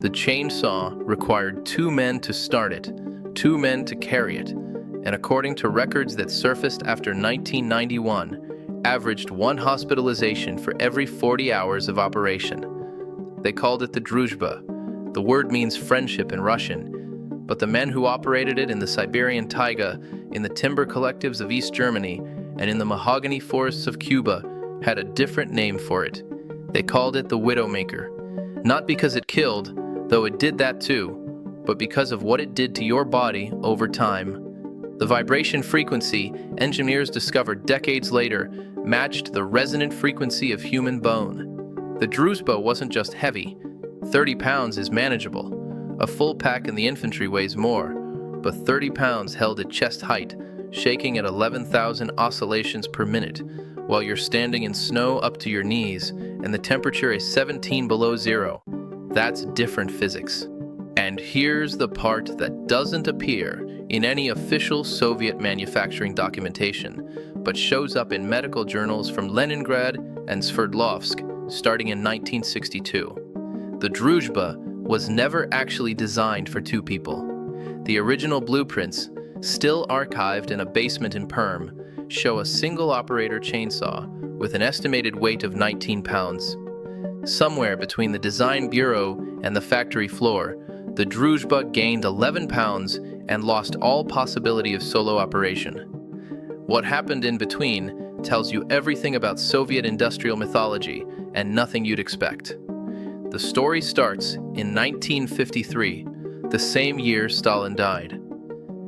The chainsaw required 2 men to start it, 2 men to carry it, and according to records that surfaced after 1991, averaged 1 hospitalization for every 40 hours of operation. They called it the Druzhba. The word means friendship in Russian, but the men who operated it in the Siberian taiga, in the timber collectives of East Germany, and in the mahogany forests of Cuba had a different name for it. They called it the Widowmaker, not because it killed, though it did that too, but because of what it did to your body over time. The vibration frequency, engineers discovered decades later, matched the resonant frequency of human bone. The Druzhba wasn't just heavy. 30 pounds is manageable. A full pack in the infantry weighs more, but 30 pounds held at chest height, shaking at 11,000 oscillations per minute, while you're standing in snow up to your knees, and the temperature is 17 below zero. That's different physics. And here's the part that doesn't appear in any official Soviet manufacturing documentation, but shows up in medical journals from Leningrad and Sverdlovsk starting in 1962. The Druzhba was never actually designed for 2 people. The original blueprints, still archived in a basement in Perm, show a single operator chainsaw with an estimated weight of 19 pounds. Somewhere between the design bureau and the factory floor, the Druzhba gained 11 pounds and lost all possibility of solo operation. What happened in between tells you everything about Soviet industrial mythology and nothing you'd expect. The story starts in 1953, the same year Stalin died.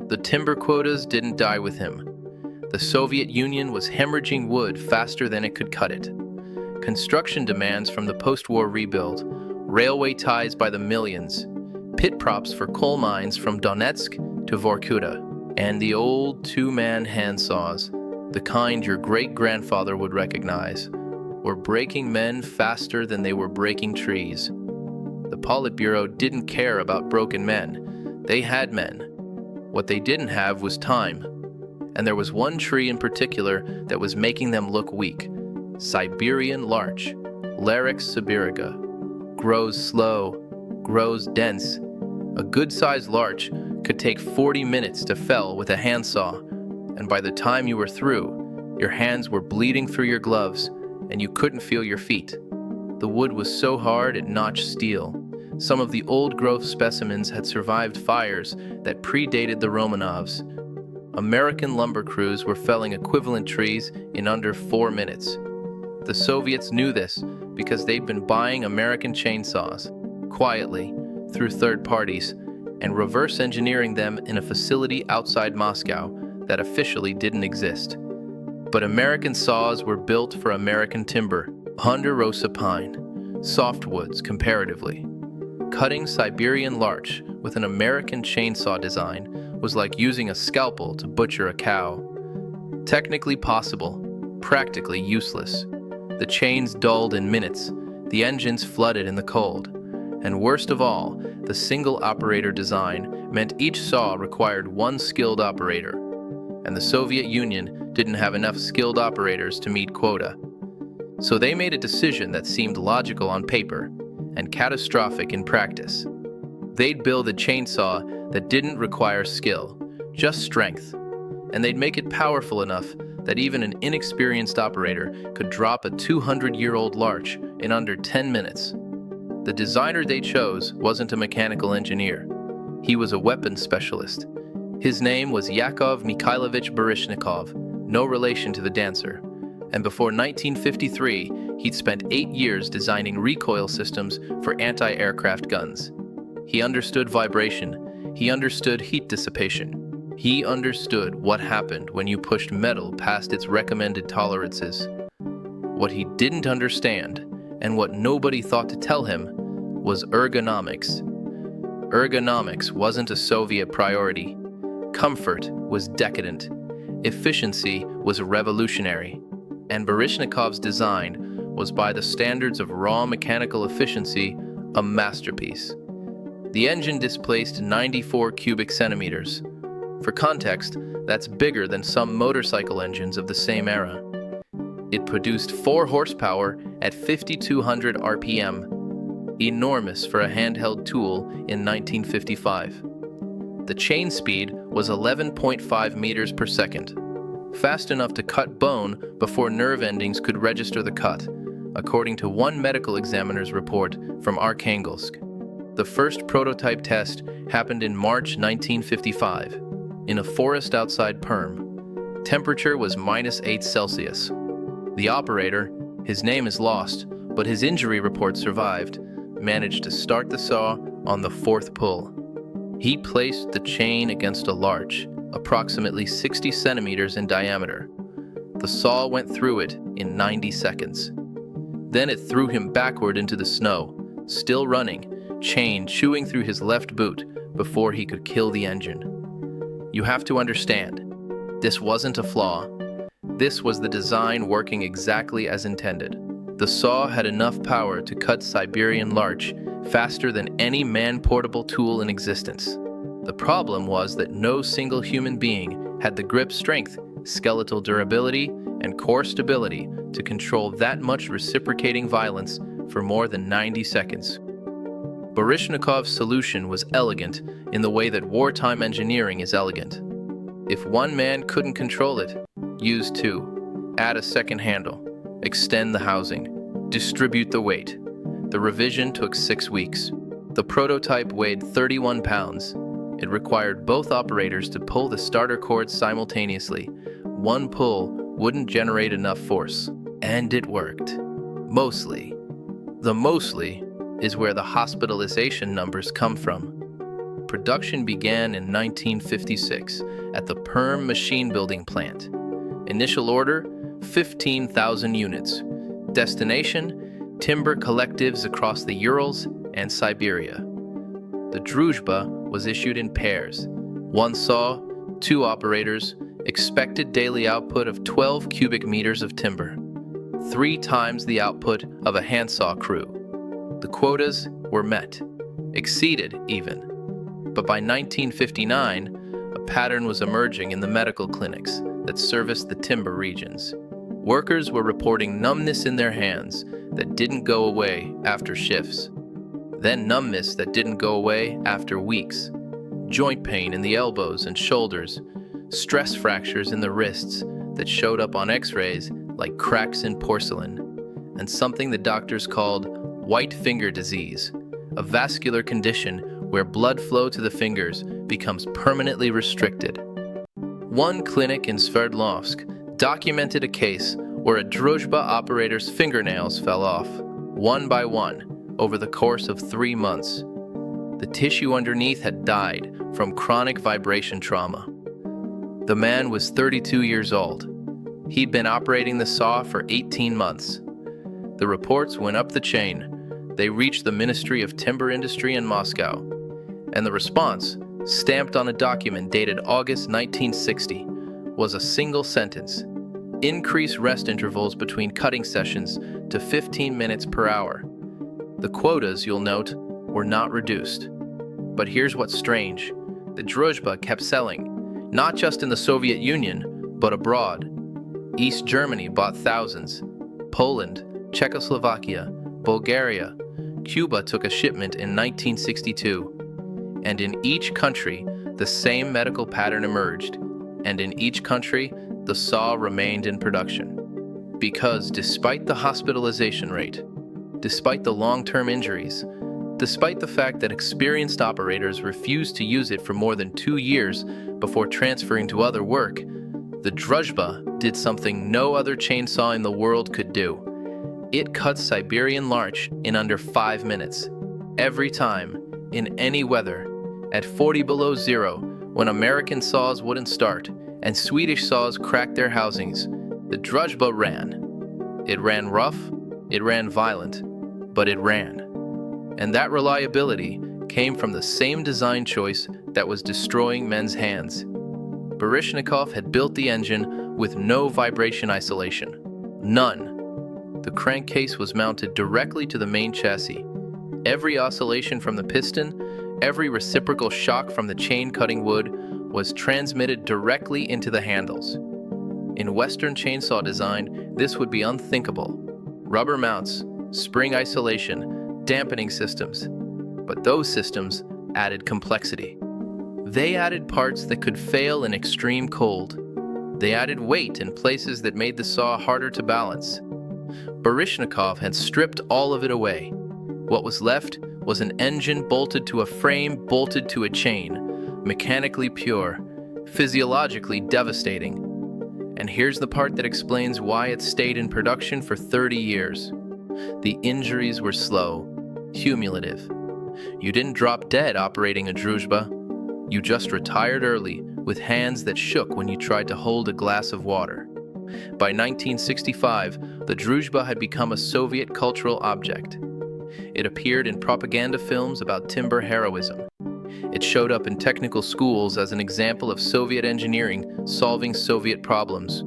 The timber quotas didn't die with him. The Soviet Union was hemorrhaging wood faster than it could cut it. Construction demands from the post-war rebuild, railway ties by the millions, pit props for coal mines from Donetsk to Vorkuta, and the old 2-man handsaws, the kind your great-grandfather would recognize, were breaking men faster than they were breaking trees. The Politburo didn't care about broken men. They had men. What they didn't have was time. And there was one tree in particular that was making them look weak. Siberian larch, Larix sibirica. Grows slow, grows dense. A good-sized larch could take 40 minutes to fell with a handsaw, and by the time you were through, your hands were bleeding through your gloves, and you couldn't feel your feet. The wood was so hard it notched steel. Some of the old-growth specimens had survived fires that predated the Romanovs. American lumber crews were felling equivalent trees in under 4 minutes. The Soviets knew this because they'd been buying American chainsaws, quietly, through third parties, and reverse engineering them in a facility outside Moscow that officially didn't exist. But American saws were built for American timber, ponderosa pine, softwoods comparatively. Cutting Siberian larch with an American chainsaw design was like using a scalpel to butcher a cow. Technically possible, practically useless. The chains dulled in minutes, the engines flooded in the cold. And worst of all, the single operator design meant each saw required 1 skilled operator. And the Soviet Union didn't have enough skilled operators to meet quota. So they made a decision that seemed logical on paper and catastrophic in practice. They'd build a chainsaw that didn't require skill, just strength, and they'd make it powerful enough that even an inexperienced operator could drop a 200-year-old larch in under 10 minutes. The designer they chose wasn't a mechanical engineer. He was a weapons specialist. His name was Yakov Mikhailovich Baryshnikov, no relation to the dancer. And before 1953, he'd spent 8 years designing recoil systems for anti-aircraft guns. He understood vibration. He understood heat dissipation. He understood what happened when you pushed metal past its recommended tolerances. What he didn't understand, and what nobody thought to tell him, was ergonomics. Ergonomics wasn't a Soviet priority. Comfort was decadent. Efficiency was revolutionary. And Baryshnikov's design was, by the standards of raw mechanical efficiency, a masterpiece. The engine displaced 94 cubic centimeters. For context, that's bigger than some motorcycle engines of the same era. It produced 4 horsepower at 5,200 RPM. enormous for a handheld tool in 1955. The chain speed was 11.5 meters per second, fast enough to cut bone before nerve endings could register the cut, according to one medical examiner's report from Arkhangelsk. The first prototype test happened in March 1955, in a forest outside Perm. Temperature was -8 Celsius. The operator, his name is lost, but his injury report survived, managed to start the saw on the fourth pull. He placed the chain against a larch, approximately 60 centimeters in diameter. The saw went through it in 90 seconds. Then it threw him backward into the snow, still running, chain chewing through his left boot before he could kill the engine. You have to understand, this wasn't a flaw. This was the design working exactly as intended. The saw had enough power to cut Siberian larch faster than any man-portable tool in existence. The problem was that no single human being had the grip strength, skeletal durability, and core stability to control that much reciprocating violence for more than 90 seconds. Baryshnikov's solution was elegant in the way that wartime engineering is elegant. If one man couldn't control it, use two. Add a second handle. Extend the housing. Distribute the weight. The revision took 6 weeks. The prototype weighed 31 pounds. It required both operators to pull the starter cord simultaneously. One pull wouldn't generate enough force. And it worked. Mostly. The mostly is where the hospitalization numbers come from. Production began in 1956 at the Perm machine building plant. Initial order, 15,000 units. Destination, timber collectives across the Urals and Siberia. The Druzhba was issued in pairs. One saw, 2 operators, expected daily output of 12 cubic meters of timber, 3 times the output of a handsaw crew. The quotas were met, exceeded even. But by 1959, a pattern was emerging in the medical clinics that serviced the timber regions. Workers were reporting numbness in their hands that didn't go away after shifts. Then numbness that didn't go away after weeks. Joint pain in the elbows and shoulders. Stress fractures in the wrists that showed up on x-rays like cracks in porcelain. And something the doctors called white finger disease, a vascular condition where blood flow to the fingers becomes permanently restricted. One clinic in Sverdlovsk documented a case where a Druzhba operator's fingernails fell off, one by one, over the course of 3 months. The tissue underneath had died from chronic vibration trauma. The man was 32 years old. He'd been operating the saw for 18 months. The reports went up the chain. They reached the Ministry of Timber Industry in Moscow. And the response, stamped on a document dated August 1960, was a single sentence: increase rest intervals between cutting sessions to 15 minutes per hour. The quotas, you'll note, were not reduced. But here's what's strange. The Druzhba kept selling, not just in the Soviet Union, but abroad. East Germany bought thousands. Poland, Czechoslovakia, Bulgaria, Cuba took a shipment in 1962. And in each country, the same medical pattern emerged. And in each country, the saw remained in production. Because despite the hospitalization rate, despite the long-term injuries, despite the fact that experienced operators refused to use it for more than 2 years before transferring to other work, the Druzhba did something no other chainsaw in the world could do. It cut Siberian larch in under 5 minutes, every time, in any weather, at 40 below zero, when American saws wouldn't start and Swedish saws cracked their housings. The Druzhba ran. It ran rough, it ran violent, but it ran. And that reliability came from the same design choice that was destroying men's hands. Baryshnikov had built the engine with no vibration isolation. None. The crankcase was mounted directly to the main chassis. Every oscillation from the piston, every reciprocal shock from the chain cutting wood was transmitted directly into the handles. In Western chainsaw design, this would be unthinkable. Rubber mounts, spring isolation, dampening systems, but those systems added complexity. They added parts that could fail in extreme cold. They added weight in places that made the saw harder to balance. Baryshnikov had stripped all of it away. What was left was an engine bolted to a frame bolted to a chain, mechanically pure, physiologically devastating. And here's the part that explains why it stayed in production for 30 years. The injuries were slow, cumulative. You didn't drop dead operating a Druzhba. You just retired early with hands that shook when you tried to hold a glass of water. By 1965, the Druzhba had become a Soviet cultural object. It appeared in propaganda films about timber heroism. It showed up in technical schools as an example of Soviet engineering solving Soviet problems.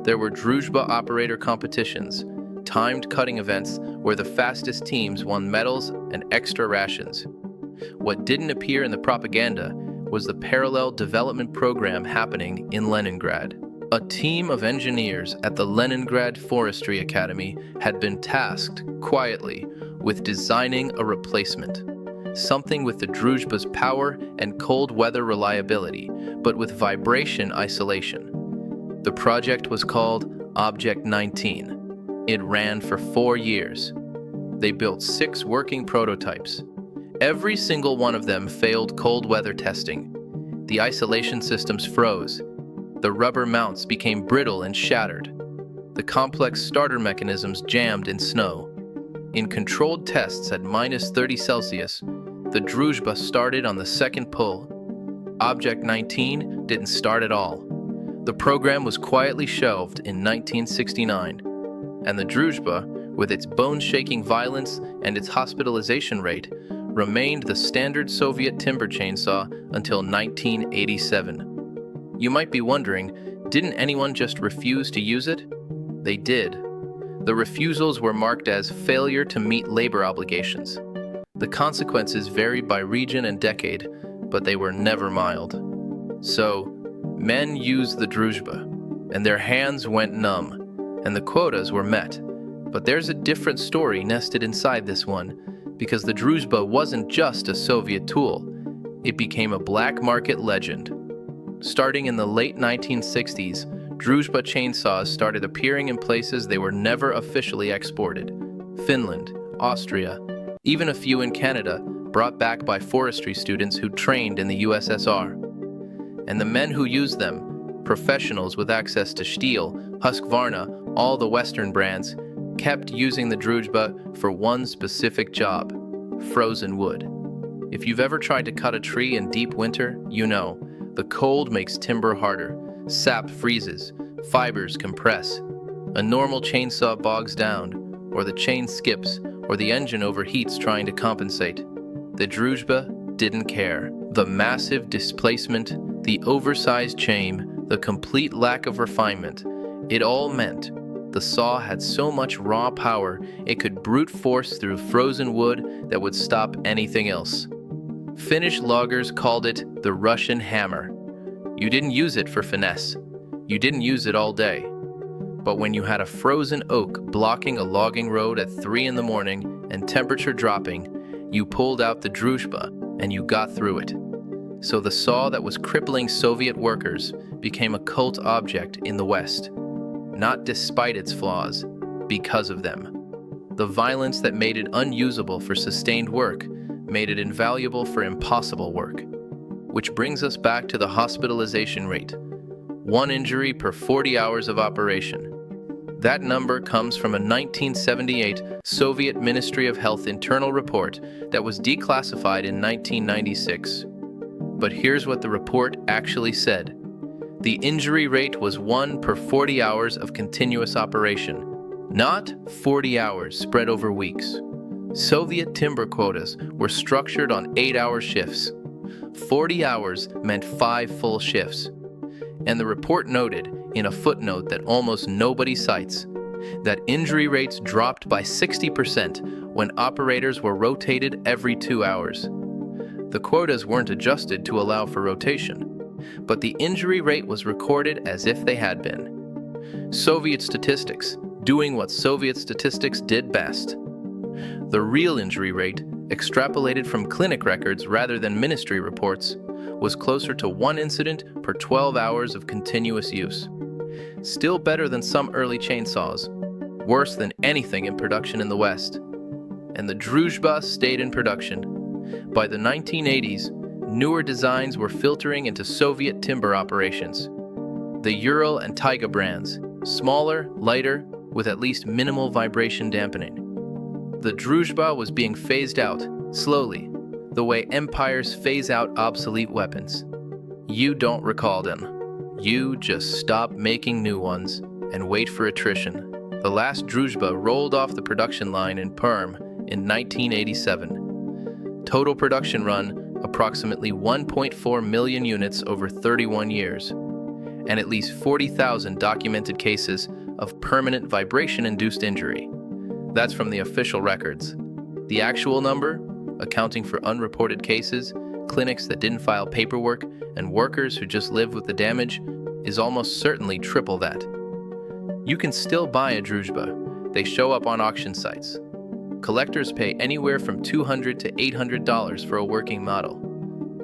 There were Druzhba operator competitions, timed cutting events where the fastest teams won medals and extra rations. What didn't appear in the propaganda was the parallel development program happening in Leningrad. A team of engineers at the Leningrad Forestry Academy had been tasked, quietly, with designing a replacement. Something with the Druzhba's power and cold weather reliability, but with vibration isolation. The project was called Object 19. It ran for 4 years. They built 6 working prototypes. Every single one of them failed cold weather testing. The isolation systems froze. The rubber mounts became brittle and shattered. The complex starter mechanisms jammed in snow. In controlled tests at -30 Celsius, the Druzhba started on the second pull. Object 19 didn't start at all. The program was quietly shelved in 1969, and the Druzhba, with its bone-shaking violence and its hospitalization rate, remained the standard Soviet timber chainsaw until 1987. You might be wondering, didn't anyone just refuse to use it? They did. The refusals were marked as failure to meet labor obligations. The consequences varied by region and decade, but they were never mild. So, men used the Druzhba, and their hands went numb, and the quotas were met. But there's a different story nested inside this one, because the Druzhba wasn't just a Soviet tool. It became a black market legend. Starting in the late 1960s, Druzhba chainsaws started appearing in places they were never officially exported. Finland, Austria, even a few in Canada, brought back by forestry students who trained in the USSR. And the men who used them, professionals with access to Stihl, Husqvarna, all the Western brands, kept using the Druzhba for one specific job: frozen wood. If you've ever tried to cut a tree in deep winter, you know, the cold makes timber harder, sap freezes, fibers compress. A normal chainsaw bogs down, or the chain skips, or the engine overheats trying to compensate. The Druzhba didn't care. The massive displacement, the oversized chain, the complete lack of refinement, it all meant the saw had so much raw power it could brute force through frozen wood that would stop anything else. Finnish loggers called it the Russian hammer. You didn't use it for finesse. You didn't use it all day. But when you had a frozen oak blocking a logging road at 3 in the morning and temperature dropping, you pulled out the Druzhba and you got through it. So the saw that was crippling Soviet workers became a cult object in the West. Not despite its flaws, because of them. The violence that made it unusable for sustained work made it invaluable for impossible work. Which brings us back to the hospitalization rate. 1 injury per 40 hours of operation. That number comes from a 1978 Soviet Ministry of Health internal report that was declassified in 1996. But here's what the report actually said. The injury rate was 1 per 40 hours of continuous operation, not 40 hours spread over weeks. Soviet timber quotas were structured on 8-hour shifts. 40 hours meant 5 full shifts. And the report noted, in a footnote that almost nobody cites, that injury rates dropped by 60% when operators were rotated every 2 hours. The quotas weren't adjusted to allow for rotation, but the injury rate was recorded as if they had been. Soviet statistics, doing what Soviet statistics did best. The real injury rate, extrapolated from clinic records rather than ministry reports, was closer to 1 incident per 12 hours of continuous use. Still better than some early chainsaws, worse than anything in production in the West. And the Druzhba stayed in production. By the 1980s, newer designs were filtering into Soviet timber operations. The Ural and Taiga brands, smaller, lighter, with at least minimal vibration dampening. The Druzhba was being phased out, slowly, the way empires phase out obsolete weapons. You don't recall them. You just stop making new ones and wait for attrition. The last Druzhba rolled off the production line in Perm in 1987. Total production run, approximately 1.4 million units over 31 years, and at least 40,000 documented cases of permanent vibration-induced injury. That's from the official records. The actual number, accounting for unreported cases, clinics that didn't file paperwork, and workers who just lived with the damage, is almost certainly triple that. You can still buy a Druzhba. They show up on auction sites. Collectors pay anywhere from $200 to $800 for a working model.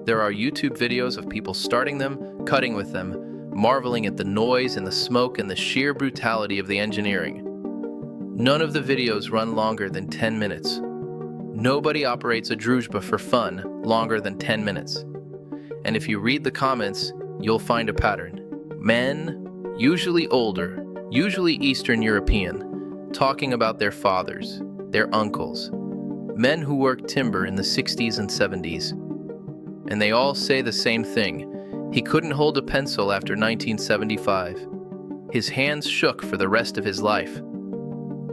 There are YouTube videos of people starting them, cutting with them, marveling at the noise and the smoke and the sheer brutality of the engineering. None of the videos run longer than 10 minutes. Nobody operates a Druzhba for fun longer than 10 minutes. And if you read the comments, you'll find a pattern. Men, usually older, usually Eastern European, talking about their fathers, their uncles, men who worked timber in the 60s and 70s. And they all say the same thing. He couldn't hold a pencil after 1975. His hands shook for the rest of his life.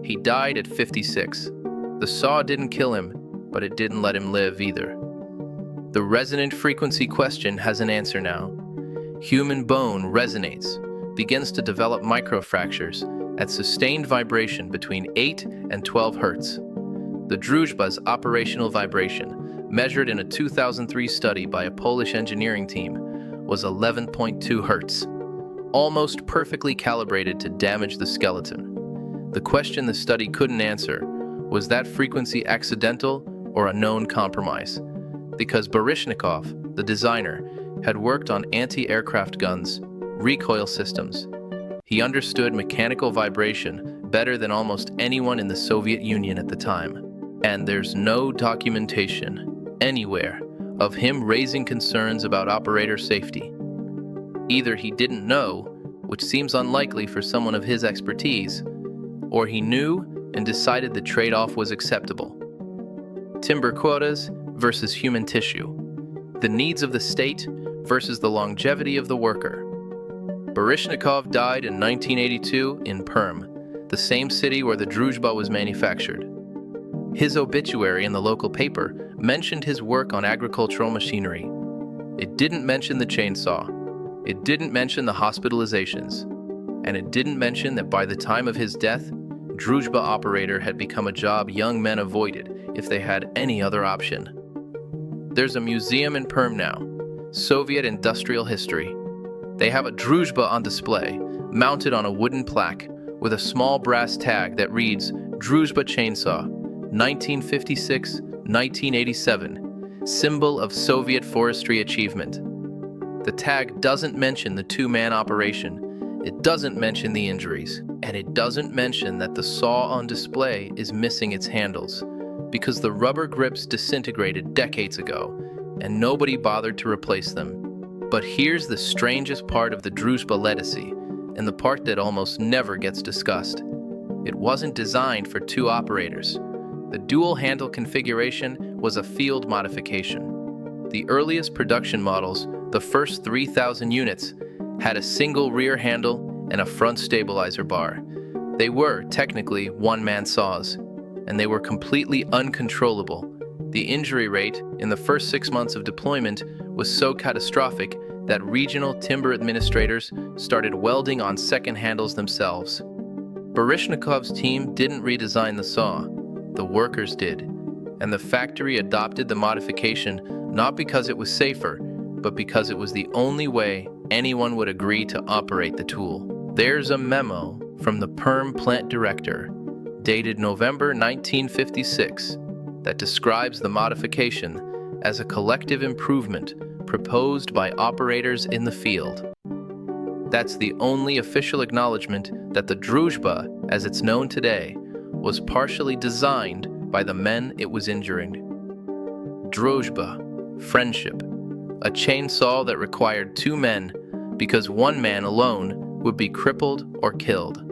He died at 56. The saw didn't kill him, but it didn't let him live either. The resonant frequency question has an answer now. Human bone resonates, begins to develop microfractures at sustained vibration between 8 and 12 hertz. The Druzhba's operational vibration, measured in a 2003 study by a Polish engineering team, was 11.2 hertz, almost perfectly calibrated to damage the skeleton. The question the study couldn't answer: was that frequency accidental or a known compromise? Because Baryshnikov, the designer, had worked on anti-aircraft guns, recoil systems. He understood mechanical vibration better than almost anyone in the Soviet Union at the time. And there's no documentation anywhere of him raising concerns about operator safety. Either he didn't know, which seems unlikely for someone of his expertise, or he knew and decided the trade-off was acceptable. Timber quotas versus human tissue. The needs of the state versus the longevity of the worker. Baryshnikov died in 1982 in Perm, the same city where the Druzhba was manufactured. His obituary in the local paper mentioned his work on agricultural machinery. It didn't mention the chainsaw. It didn't mention the hospitalizations. And it didn't mention that by the time of his death, Druzhba operator had become a job young men avoided if they had any other option. There's a museum in Perm now, Soviet industrial history. They have a Druzhba on display, mounted on a wooden plaque, with a small brass tag that reads, Druzhba chainsaw, 1956-1987, symbol of Soviet forestry achievement. The tag doesn't mention the two-man operation, it doesn't mention the injuries, and it doesn't mention that the saw on display is missing its handles, because the rubber grips disintegrated decades ago, and nobody bothered to replace them. But here's the strangest part of the Druzhba legacy, and the part that almost never gets discussed. It wasn't designed for two operators. The dual-handle configuration was a field modification. The earliest production models, the first 3,000 units, had a single rear handle and a front stabilizer bar. They were, technically, one-man saws, and they were completely uncontrollable. The injury rate in the first 6 months of deployment was so catastrophic that regional timber administrators started welding on second handles themselves. Baryshnikov's team didn't redesign the saw, the workers did, and the factory adopted the modification not because it was safer, but because it was the only way anyone would agree to operate the tool. There's a memo from the Perm plant director, dated November 1956, that describes the modification as a collective improvement proposed by operators in the field. That's the only official acknowledgement that the Druzhba, as it's known today, was partially designed by the men it was injuring. Druzhba, friendship, a chainsaw that required two men because one man alone would be crippled or killed.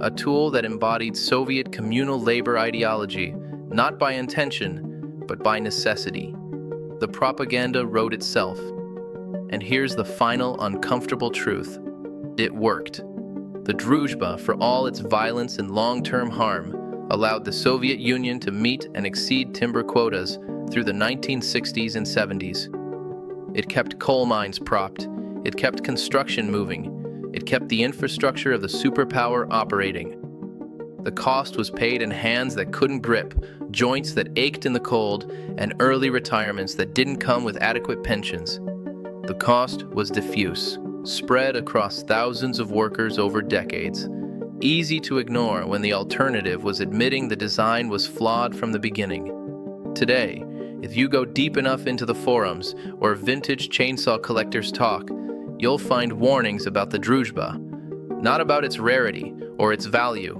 A tool that embodied Soviet communal labor ideology, not by intention, but by necessity. The propaganda wrote itself. And here's the final uncomfortable truth. It worked. The Druzhba, for all its violence and long-term harm, allowed the Soviet Union to meet and exceed timber quotas through the 1960s and 70s. It kept coal mines propped. It kept construction moving. It kept the infrastructure of the superpower operating. The cost was paid in hands that couldn't grip, joints that ached in the cold, and early retirements that didn't come with adequate pensions. The cost was diffuse, spread across thousands of workers over decades. Easy to ignore when the alternative was admitting the design was flawed from the beginning. Today, if you go deep enough into the forums or vintage chainsaw collectors talk, you'll find warnings about the Druzhba, not about its rarity or its value,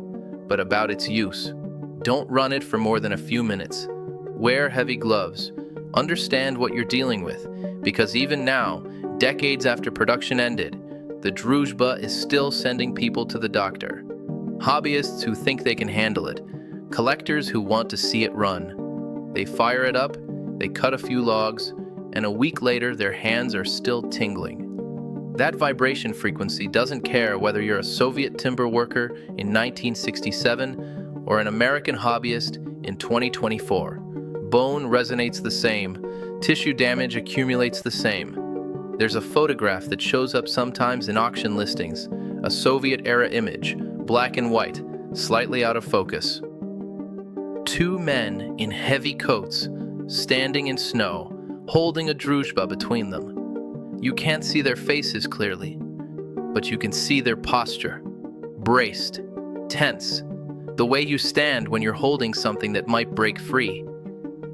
but about its use. Don't run it for more than a few minutes. Wear heavy gloves. Understand what you're dealing with, because even now, decades after production ended, the Druzhba is still sending people to the doctor. Hobbyists who think they can handle it, collectors who want to see it run. They fire it up, they cut a few logs, and a week later their hands are still tingling. That vibration frequency doesn't care whether you're a Soviet timber worker in 1967 or an American hobbyist in 2024. Bone resonates the same, tissue damage accumulates the same. There's a photograph that shows up sometimes in auction listings, a Soviet-era image, black and white, slightly out of focus. Two men in heavy coats, standing in snow, holding a Druzhba between them. You can't see their faces clearly, but you can see their posture. Braced, tense, the way you stand when you're holding something that might break free.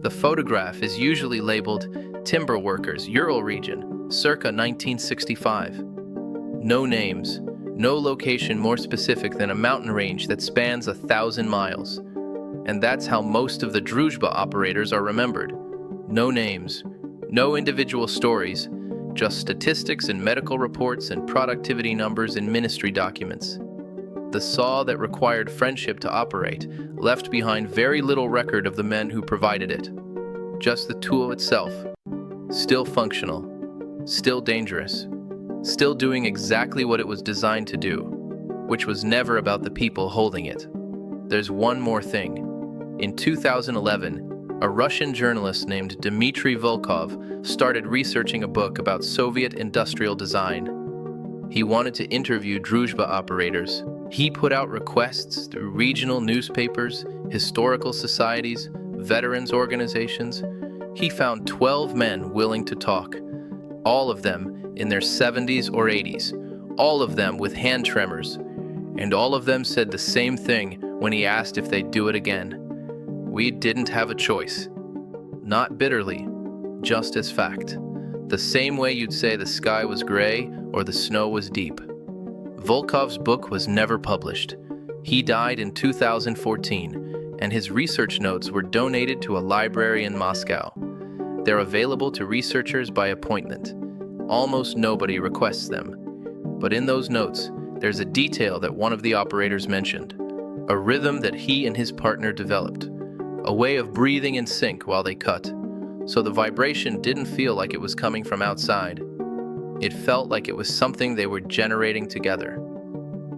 The photograph is usually labeled Timber Workers, Ural Region, circa 1965. No names, no location more specific than a mountain range that spans 1,000 miles. And that's how most of the Druzhba operators are remembered. No names, no individual stories, just statistics and medical reports and productivity numbers in ministry documents. The saw that required friendship to operate left behind very little record of the men who provided it. Just the tool itself. Still functional, still dangerous, still doing exactly what it was designed to do, which was never about the people holding it. There's one more thing. In 2011, a Russian journalist named Dmitry Volkov started researching a book about Soviet industrial design. He wanted to interview Druzhba operators. He put out requests through regional newspapers, historical societies, veterans organizations. He found 12 men willing to talk, all of them in their 70s or 80s, all of them with hand tremors, and all of them said the same thing when he asked if they'd do it again. We didn't have a choice. Not bitterly, just as fact. The same way you'd say the sky was gray or the snow was deep. Volkov's book was never published. He died in 2014, and his research notes were donated to a library in Moscow. They're available to researchers by appointment. Almost nobody requests them. But in those notes, there's a detail that one of the operators mentioned, a rhythm that he and his partner developed, a way of breathing in sync while they cut, so the vibration didn't feel like it was coming from outside. It felt like it was something they were generating together.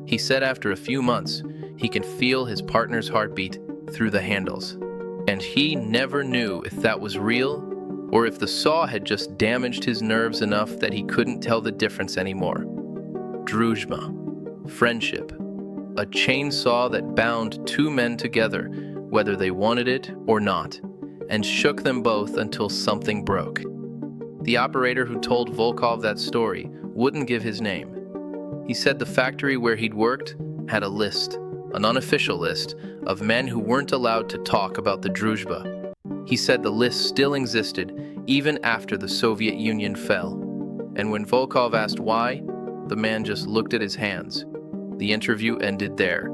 He said after a few months, he can feel his partner's heartbeat through the handles. And he never knew if that was real or if the saw had just damaged his nerves enough that he couldn't tell the difference anymore. Druzhba, friendship, a chainsaw that bound two men together, whether they wanted it or not, and shook them both until something broke. The operator who told Volkov that story wouldn't give his name. He said the factory where he'd worked had a list, an unofficial list of men who weren't allowed to talk about the Druzhba. He said the list still existed even after the Soviet Union fell. And when Volkov asked why, the man just looked at his hands. The interview ended there.